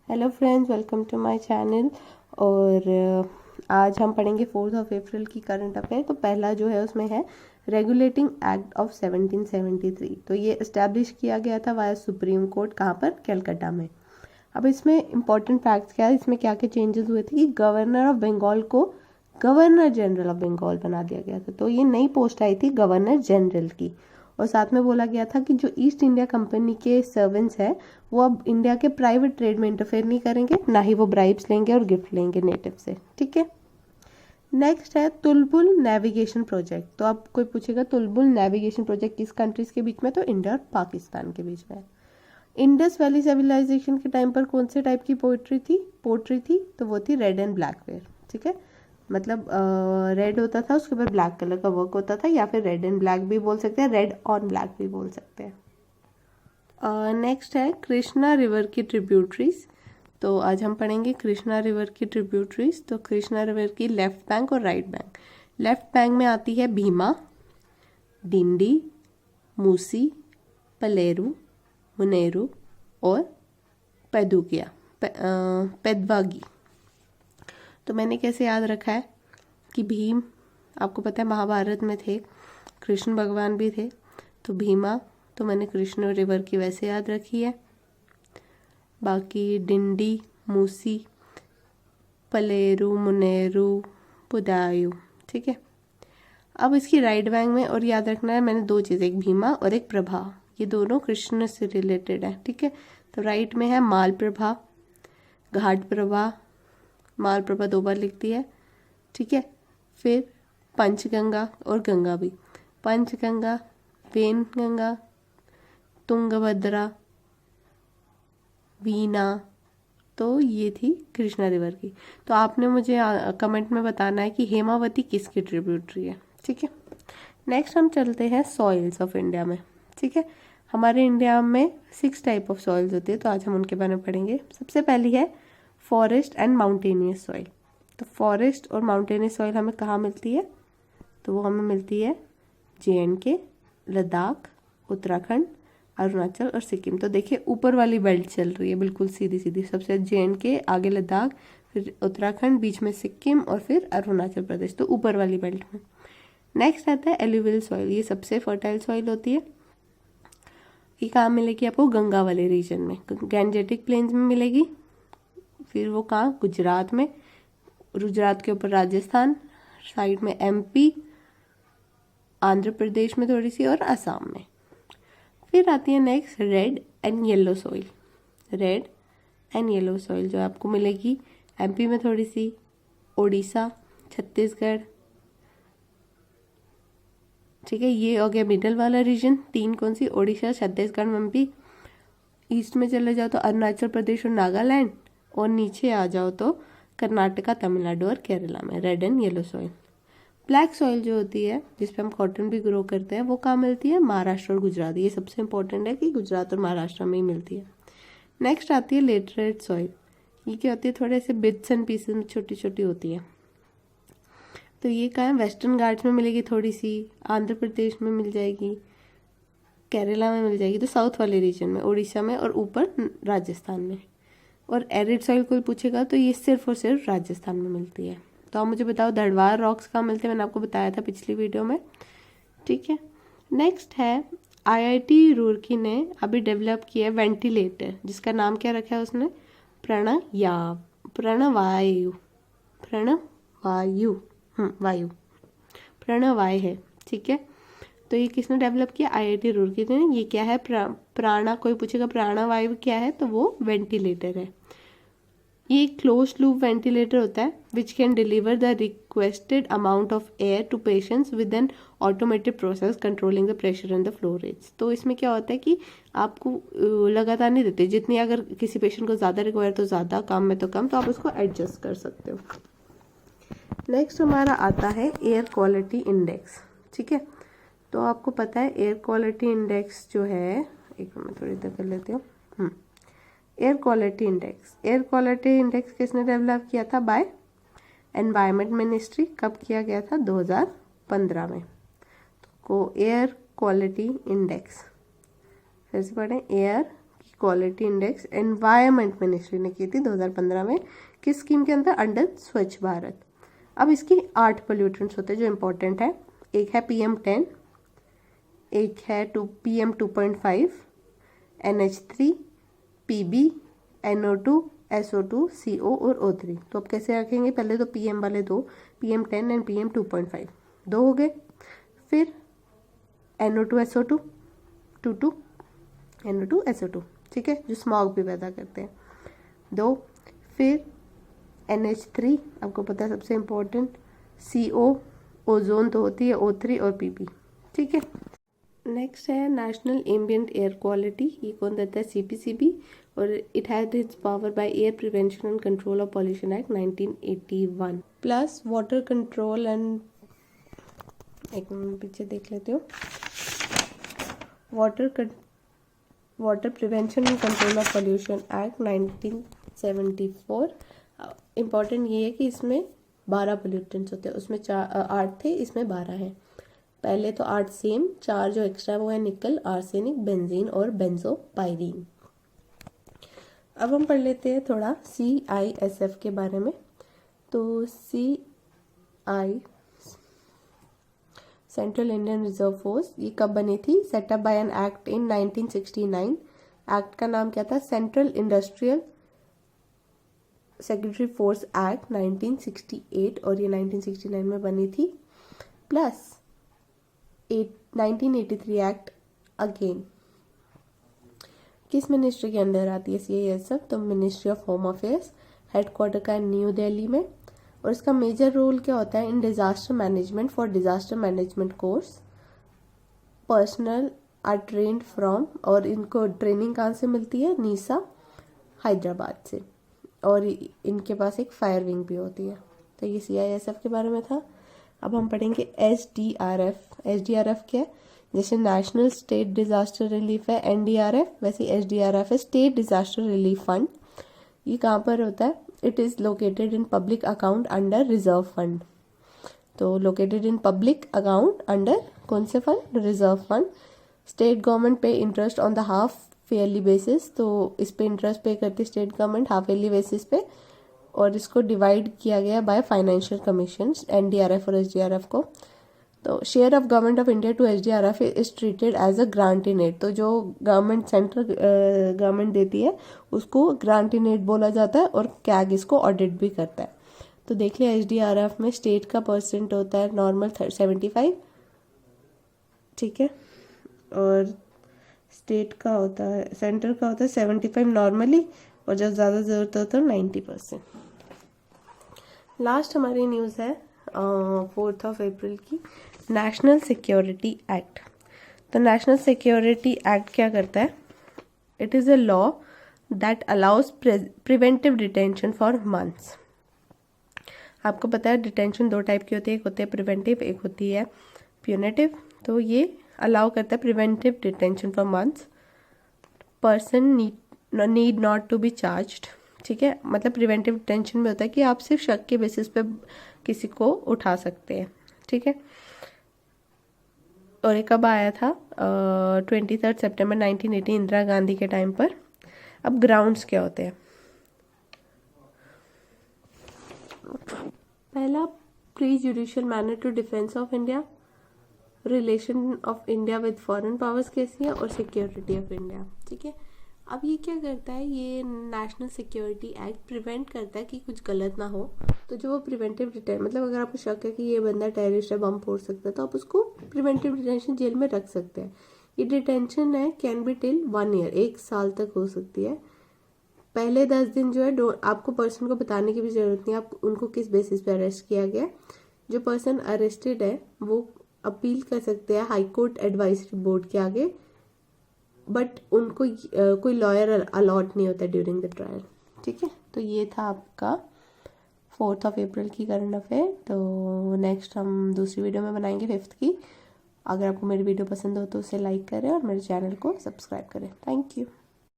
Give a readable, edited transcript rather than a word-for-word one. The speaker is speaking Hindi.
Hello friends, welcome to my channel. और आज हम पढ़ेंगे 4 अप्रैल की करंट अफेयर। तो पहला जो है उसमें है रेगुलेटिंग एक्ट ऑफ 1773। तो ये इस्टेब्लिश किया गया था वाया सुप्रीम कोर्ट, कहाँ पर? कलकत्ता में। अब इसमें इंपॉर्टेंट फैक्ट्स क्या है, इसमें क्या क्या चेंजेस हुए थे कि गवर्नर ऑफ बंगाल को गवर्नर जनरल ऑफ बंगाल बना दिया गया था। तो ये नई पोस्ट आई थी गवर्नर जनरल की। और साथ में बोला गया था कि जो ईस्ट इंडिया कंपनी के सर्वेंट्स हैं वो अब इंडिया के प्राइवेट ट्रेड में इंटरफेयर नहीं करेंगे, ना ही वो ब्राइब्स लेंगे और गिफ्ट लेंगे नेटिव से। ठीक है। नेक्स्ट है तुलबुल नेविगेशन प्रोजेक्ट। तो अब कोई पूछेगा तुलबुल नेविगेशन प्रोजेक्ट किस कंट्रीज के बीच में? तो इंडिया और पाकिस्तान के बीच में। इंडस वैली सिविलाइजेशन के टाइम पर कौन से टाइप की पोट्री थी? तो वो थी रेड एंड ब्लैक वेयर। ठीक है, मतलब रेड होता था, उसके ऊपर ब्लैक कलर का वर्क होता था, या फिर रेड एंड ब्लैक भी बोल सकते हैं, रेड ऑन ब्लैक भी बोल सकते हैं। नेक्स्ट है कृष्णा रिवर की ट्रिब्यूटरीज। तो आज हम पढ़ेंगे कृष्णा रिवर की ट्रिब्यूटरीज। तो कृष्णा रिवर की लेफ्ट बैंक और राइट बैंक। लेफ्ट बैंक में आती है भीमा, डिंडी, मूसी, पलेरू, मुनेरू और पेदुकिया, पेदवागी। तो मैंने कैसे याद रखा है कि भीम, आपको पता है महाभारत में थे, कृष्ण भगवान भी थे। तो भीमा तो मैंने कृष्ण रिवर की वैसे याद रखी है। बाकी डिंडी, मूसी, पलेरू, मुनेरू, पुदायु। ठीक है। अब इसकी राइट बैंक में और याद रखना है मैंने दो चीज़, एक भीमा और एक प्रभा, ये दोनों कृष्ण से रिलेटेड है। ठीक है। तो राइट में है माल प्रभा, घाट प्रभा, माल प्रभा 2 बार लिखती है। ठीक है। फिर पंचगंगा और गंगा भी, पंचगंगा, वेन गंगा, तुंगभद्रा, वीना। तो ये थी कृष्णा रिवर की। तो आपने मुझे कमेंट में बताना है कि हेमावती किसकी ट्रिब्यूटरी है। ठीक है। नेक्स्ट हम चलते हैं सॉइल्स ऑफ इंडिया में। ठीक है। हमारे इंडिया में 6 टाइप ऑफ सॉइल्स होती है, तो आज हम उनके बारे में पढ़ेंगे। सबसे पहली है फॉरेस्ट एंड माउंटेनियस सॉइल। तो फॉरेस्ट और माउंटेनियस सॉइल हमें कहाँ मिलती है? तो वो हमें मिलती है JNK, लद्दाख, उत्तराखंड, अरुणाचल और सिक्किम। तो देखिए ऊपर वाली बेल्ट चल रही है बिल्कुल सीधी सीधी, सबसे JNK, आगे लद्दाख, फिर उत्तराखंड, बीच में सिक्किम और फिर अरुणाचल प्रदेश। तो ऊपर वाली बेल्ट में। नेक्स्ट आता है एल्यूवियल सॉइल। ये सबसे फर्टाइल सॉइल होती है। ये कहाँ मिलेगी आपको? गंगा वाले रीजन में, गैंजेटिक प्लेन्स में मिलेगी। फिर वो कहाँ? गुजरात में, गुजरात के ऊपर राजस्थान, साइड में MP, आंध्र प्रदेश में थोड़ी सी और असम में। फिर आती है next red and yellow soil. Red and yellow soil जो आपको मिलेगी MP में थोड़ी सी, ओडिशा, छत्तीसगढ़। ठीक है, ये हो गया मिडल वाला रीजन। 3 कौन सी? ओडिशा, छत्तीसगढ़, MP। ईस्ट में चले जाओ तो अरुणाचल प्रदेश और नागालैंड, और नीचे आ जाओ तो कर्नाटका, तमिलनाडु और केरला में। Red and yellow soil. Black soil जो होती है जिसपे हम कॉटन भी ग्रो करते हैं, वो कहाँ मिलती है? महाराष्ट्र और गुजरात। ये सबसे इंपॉर्टेंट है कि गुजरात और महाराष्ट्र में ही मिलती है। नेक्स्ट आती है लेटरेट सॉइल। ये क्या होती है? थोड़े से बिट्स एंड पीसेस में छोटी छोटी होती है। तो ये कहाँ है? वेस्टर्न घाट्स में मिलेगी थोड़ी सी, आंध्र प्रदेश में मिल जाएगी, केरला में मिल जाएगी, तो साउथ वाले रीजन में, उड़ीसा में और ऊपर राजस्थान में। और एरिड सॉइल कोई पूछेगा तो ये सिर्फ और सिर्फ राजस्थान में मिलती है। तो आप मुझे बताओ धड़वार रॉक्स कहाँ मिलते हैं? मैंने आपको बताया था पिछली वीडियो में। ठीक है। नेक्स्ट है IIT रुड़की ने अभी डेवलप किया है वेंटिलेटर, जिसका नाम क्या रखा है उसने? प्रणवायु, वायु, प्रणवाय है। ठीक है। तो ये किसने डेवलप किया? IIT रुड़की ने। ये क्या है? प्राणा, कोई पूछेगा प्राणवायु क्या है? तो वो वेंटिलेटर है। ये क्लोज लूप वेंटिलेटर होता है which can deliver the requested amount of air to patients with an automated process controlling the pressure and the flow rates. तो इसमें क्या होता है कि आपको लगातार नहीं देते, जितनी अगर किसी पेशेंट को ज़्यादा रिक्वायर तो ज़्यादा, कम में तो कम, तो आप उसको एडजस्ट कर सकते हो। नेक्स्ट हमारा आता है एयर क्वालिटी इंडेक्स। ठीक है। तो आपको पता है एयर क्वालिटी इंडेक्स जो है, एक मिनट थोड़ी देर कर लेती हूँ। Air quality index, air quality index किसने डेवलप किया था? By environment ministry. कब किया गया था? 2015 में। तो एयर क्वालिटी इंडेक्स, फिर से पढ़ें, air quality index environment ministry ने की थी 2015 में, किस स्कीम के अंदर, अंडर स्वच्छ भारत। अब इसकी 8 पोल्यूटेंट्स होते हैं जो इम्पोर्टेंट है। एक है PM10, एक है PM 2.5, NH3, PB, NO2, SO2, CO और O3। तो अब कैसे रखेंगे, पहले तो PM वाले दो, PM10 एंड PM 2.5 दो हो गए, फिर NO2 SO2 2 NO2 SO2, ठीक है, जो स्मॉग भी पैदा करते हैं, दो। फिर NH3 आपको पता है सबसे इम्पोर्टेंट, CO, ओजोन तो होती है, O3 और PB, ठीक है। नेक्स्ट है नेशनल एम्बिएंट एयर क्वालिटी, ये कौन देता है, CPCB, और it has its power by air prevention and control of pollution act 1981, plus water control and, एक मिनट पीछे देख लेते हो, water prevention and control of pollution act 1974। Important ये है कि इसमें 12 पोल्यूटेंट्स होते हैं, उसमें 8 थे, इसमें 12 हैं। पहले तो 8 सेम, 4 जो एक्स्ट्रा वो है निकल, आर्सेनिक, बेंजीन और बेंजोपाइरीन। अब हम पढ़ लेते हैं थोड़ा CISF के बारे में। तो CI central Indian reserve force, ये कब बनी थी, setup by an act in 1969। Act का नाम क्या था, central industrial secretary force act 1968, और ये 1969 में बनी थी। प्लस 1983 एक्ट अगेन, किस मिनिस्ट्री के अंदर आती है CISF, तो ministry of home affairs, headquarter का न्यू दिल्ली में। और इसका मेजर रोल क्या होता है, in disaster management, for disaster management course personal are trend from, और इनको ट्रेनिंग कहाँ से मिलती है, नीसा हैदराबाद से, और इनके पास एक फायर विंग भी होती है। तो ये CISF के बारे में था। अब हम पढ़ेंगे SDRF। SDRF क्या है, जैसे नेशनल स्टेट डिजास्टर रिलीफ है NDRF, वैसे SDRF है स्टेट डिजास्टर रिलीफ फंड। ये कहाँ पर होता है, it is located in public account under reserve fund. तो located in public account under कौन से fund, reserve fund. State government pay interest on the half yearly basis, तो इस पे इंटरेस्ट पे करती state government half yearly basis पे, और इसको डिवाइड किया गया बाय फाइनेंशियल कमीशन NDRF और SDRF को। तो share of government of India to SDRF is treated as a grant in aid, तो जो गवर्नमेंट सेंट्रल गवर्नमेंट देती है उसको ग्रांट इन एड बोला जाता है, और कैग इसको ऑडिट भी करता है। तो देख लिया SDRF में स्टेट का परसेंट होता है नॉर्मल 75, ठीक है, और स्टेट का होता है, सेंटर का होता है 75 नॉर्मली, और जब ज़्यादा ज़रूरत होता है 90%। लास्ट हमारी न्यूज़ है 4 अप्रैल की, नेशनल सिक्योरिटी एक्ट। तो नेशनल सिक्योरिटी एक्ट क्या करता है, it is a law that allows preventive detention for months. आपको पता है डिटेंशन 2 टाइप की होती है, एक होती है प्रिवेंटिव, एक होती है प्यूनेटिव। तो ये अलाउ करता है preventive detention for months, person need not to be charged, ठीक है। मतलब प्रिवेंटिव डिटेंशन में होता है कि आप सिर्फ शक के बेसिस पे किसी को उठा सकते हैं, ठीक है। और ये कब आया था, 23 सितंबर 1980 इंदिरा गांधी के टाइम पर। अब ग्राउंड्स क्या होते हैं, पहला pre judicial manner to defence of India, relation of India with foreign powers कैसी है, और सिक्योरिटी ऑफ इंडिया, ठीक है। अब ये क्या करता है, ये नेशनल सिक्योरिटी एक्ट प्रिवेंट करता है कि कुछ गलत ना हो। तो जो वो प्रिवेंटिव डिटेंशन, मतलब अगर आपको शक है कि ये बंदा टेररिस्ट है, बम फोड़ सकता है, तो आप उसको प्रिवेंटिव डिटेंशन जेल में रख सकते हैं। ये डिटेंशन है कैन बी टिल 1 ईयर, 1 साल तक हो सकती है। पहले 10 दिन जो है आपको पर्सन को बताने की भी जरूरत नहीं, आप उनको किस बेसिस पे अरेस्ट किया गया। जो पर्सन अरेस्टेड है वो अपील कर सकते हैं हाई कोर्ट एडवाइजरी बोर्ड के आगे, बट उनको कोई लॉयर अलॉट नहीं होता ड्यूरिंग द ट्रायल, ठीक है। तो ये था आपका 4 अप्रैल की करंट अफेयर। तो नेक्स्ट हम दूसरी वीडियो में बनाएंगे 5th की। अगर आपको मेरी वीडियो पसंद हो तो उसे लाइक करें और मेरे चैनल को सब्सक्राइब करें। Thank you.